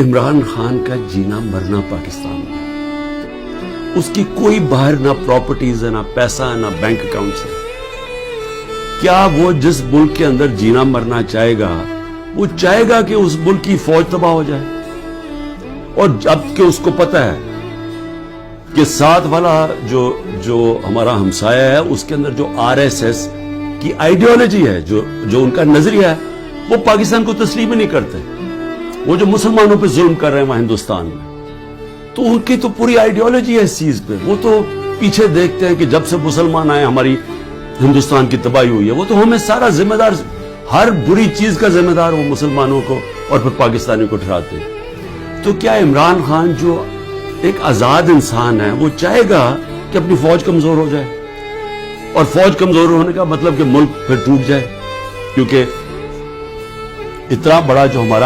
عمران خان کا جینا مرنا پاکستان میں، اس کی کوئی باہر نہ پراپرٹیز ہے، نہ پیسہ ہے، نہ بینک اکاؤنٹس ہے۔ کیا وہ جس ملک کے اندر جینا مرنا چاہے گا، وہ چاہے گا کہ اس ملک کی فوج تباہ ہو جائے؟ اور جب کہ اس کو پتا ہے کہ ساتھ والا جو ہمارا ہمسایہ ہے، اس کے اندر جو RSS کی آئیڈیالوجی ہے، جو ان کا نظریہ ہے، وہ پاکستان کو تسلیم ہی نہیں کرتے۔ وہ جو مسلمانوں پہ ظلم کر رہے ہیں وہاں ہندوستان میں، تو ان کی تو پوری آئیڈیالوجی ہے اس چیز پہ۔ وہ تو پیچھے دیکھتے ہیں کہ جب سے مسلمان آئے ہماری ہندوستان کی تباہی ہوئی ہے۔ وہ تو ہمیں سارا ذمہ دار، ہر بری چیز کا ذمہ دار وہ مسلمانوں کو اور پھر پاکستانیوں کو ٹھہراتے ہیں۔ تو کیا عمران خان جو ایک آزاد انسان ہے، وہ چاہے گا کہ اپنی فوج کمزور ہو جائے؟ اور فوج کمزور ہونے کا مطلب کہ ملک پھر ٹوٹ جائے، کیونکہ اتنا بڑا جو ہمارا